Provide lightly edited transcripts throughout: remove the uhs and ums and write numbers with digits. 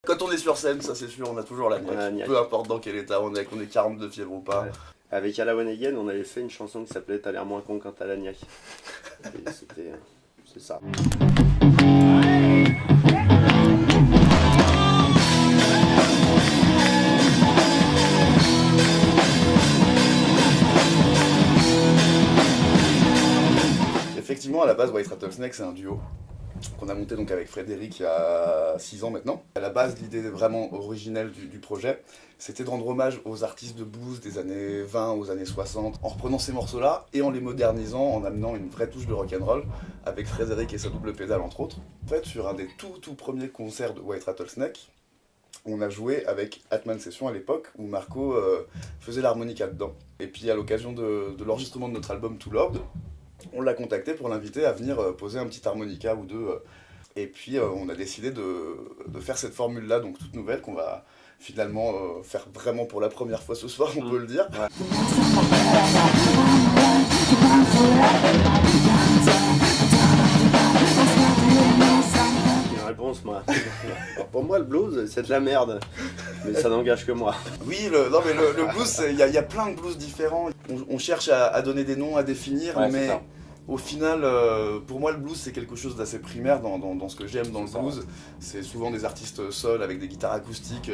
Quand on est sur scène, ça c'est sûr, on a toujours la niaque. Peu importe dans quel état on est, qu'on ait 42 fièvre ou pas. Ouais. Avec Ala One Again, on avait fait une chanson qui s'appelait T'as l'air moins con quand t'as la niaque. C'est ça. Effectivement, à la base, White Rattlesnake, c'est un duo qu'on a monté donc avec Frédéric il y a 6 ans maintenant. À la base, l'idée vraiment originelle du projet, c'était de rendre hommage aux artistes de blues des années 20 aux années 60, en reprenant ces morceaux-là et en les modernisant, en amenant une vraie touche de rock'n'roll, avec Frédéric et sa double pédale entre autres. En fait, sur un des tout premiers concerts de White Rattlesnake, on a joué avec Atman Session à l'époque, où Marco faisait l'harmonica dedans. Et puis à l'occasion de l'enregistrement de notre album To Lord, on l'a contacté pour l'inviter à venir poser un petit harmonica ou deux. Et puis on a décidé de faire cette formule-là, donc toute nouvelle, qu'on va finalement faire vraiment pour la première fois ce soir, on peut le dire. Ouais. Une réponse, moi. Alors pour moi, le blues, c'est de la merde. Mais ça n'engage que moi. Oui, le blues, il y a plein de blues différents. On cherche à donner des noms, à définir, ouais, mais au final, pour moi, le blues, c'est quelque chose d'assez primaire dans ce que j'aime dans le blues. C'est souvent des artistes seuls avec des guitares acoustiques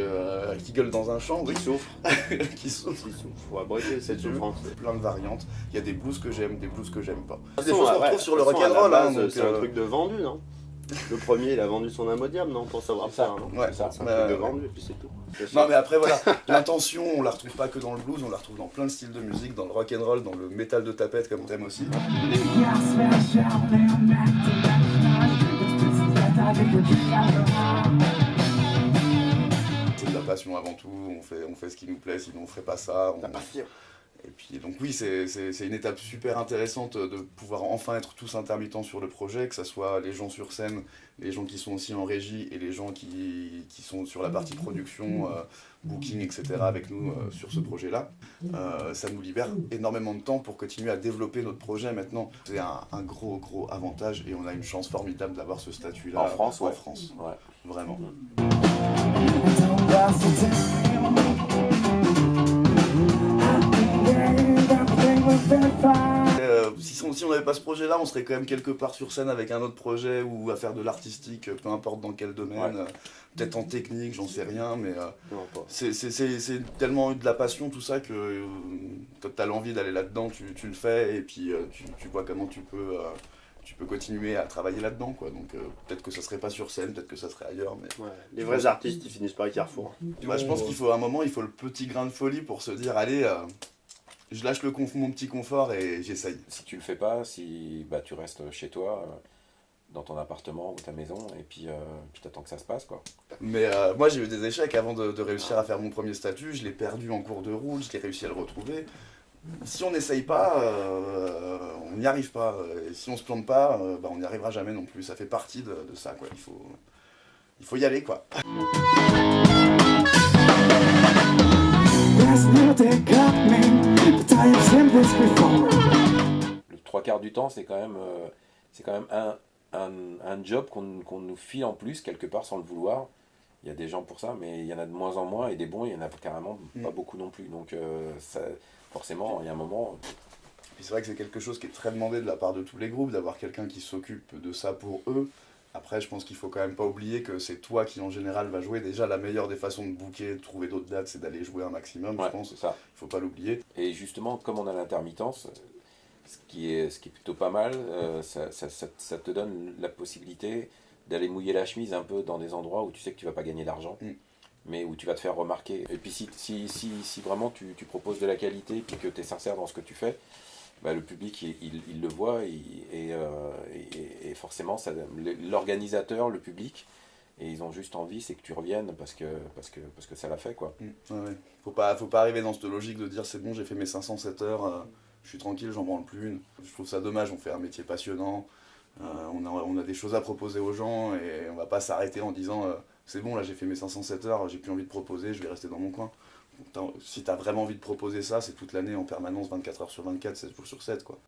qui gueulent dans un champ. Qui souffrent. Qui souffrent. Faut abriter cette souffrance. Plein de variantes. Il y a des blues que j'aime, des blues que j'aime pas. Des choses qu'on retrouve sur le rock'n'roll. C'est un truc de vendu, non? Le premier, il a vendu son âme au diable, non? Pour savoir faire, non? Ouais, c'est un truc de vendu, et puis c'est tout. Non, mais après, voilà, l'intention, on la retrouve pas que dans le blues, on la retrouve dans plein de styles de musique, dans le rock'n'roll, dans le métal de tapette, comme t'aimes aussi. C'est de la passion avant tout, on fait ce qui nous plaît, sinon on ferait pas ça. La passion. Et puis donc oui, c'est une étape super intéressante de pouvoir enfin être tous intermittents sur le projet, que ce soit les gens sur scène, les gens qui sont aussi en régie et les gens qui sont sur la partie production, booking, etc. avec nous sur ce projet-là. Ça nous libère énormément de temps pour continuer à développer notre projet maintenant. C'est un gros avantage et on a une chance formidable d'avoir ce statut-là en France. En France, ouais. Vraiment. Si on n'avait pas ce projet-là, on serait quand même quelque part sur scène avec un autre projet ou à faire de l'artistique, peu importe dans quel domaine, peut-être en technique, j'en sais rien, mais c'est tellement de la passion tout ça que quand tu as l'envie d'aller là-dedans, tu le fais et puis tu vois comment tu peux continuer à travailler là-dedans, quoi. Donc peut-être que ça serait pas sur scène, peut-être que ça serait ailleurs, mais... Ouais, les vrais artistes, ils finissent par Carrefour. Moi, je pense qu'il faut à un moment, il faut le petit grain de folie pour se dire, allez... je lâche mon petit confort et j'essaye. Si tu le fais pas, tu restes chez toi, dans ton appartement ou ta maison, et puis t'attends que ça se passe, quoi. Mais moi j'ai eu des échecs avant de réussir à faire mon premier statut, je l'ai perdu en cours de route, j'ai réussi à le retrouver. Si on n'essaye pas, on n'y arrive pas. Et si on se plante pas, on n'y arrivera jamais non plus. Ça fait partie de ça, quoi. Il faut y aller, quoi. Le 3/4 du temps, c'est quand même un job qu'on nous file en plus, quelque part, sans le vouloir. Il y a des gens pour ça, mais il y en a de moins en moins, et des bons, il y en a carrément pas beaucoup non plus. Donc forcément, il y a un moment... Puis c'est vrai que c'est quelque chose qui est très demandé de la part de tous les groupes, d'avoir quelqu'un qui s'occupe de ça pour eux. Après, je pense qu'il faut quand même pas oublier que c'est toi qui, en général, va jouer. Déjà, la meilleure des façons de booker, de trouver d'autres dates, c'est d'aller jouer un maximum, je pense. Ça. Il faut pas l'oublier. Et justement, comme on a l'intermittence, ce qui est plutôt pas mal, ça te donne la possibilité d'aller mouiller la chemise un peu dans des endroits où tu sais que tu vas pas gagner d'argent, mais où tu vas te faire remarquer. Et puis si vraiment tu proposes de la qualité et que tu es sincère dans ce que tu fais, le public il le voit et forcément l'organisateur, le public, et ils ont juste envie, c'est que tu reviennes parce que ça l'a fait, quoi. Ouais. Faut pas arriver dans cette logique de dire c'est bon, j'ai fait mes 507 heures, je suis tranquille, j'en branle plus une. Je trouve ça dommage, on fait un métier passionnant, on a des choses à proposer aux gens et on va pas s'arrêter en disant c'est bon, là j'ai fait mes 507 heures, j'ai plus envie de proposer, je vais rester dans mon coin. Si t'as vraiment envie de proposer ça, c'est toute l'année en permanence, 24 heures sur 24, 7 jours sur 7, quoi.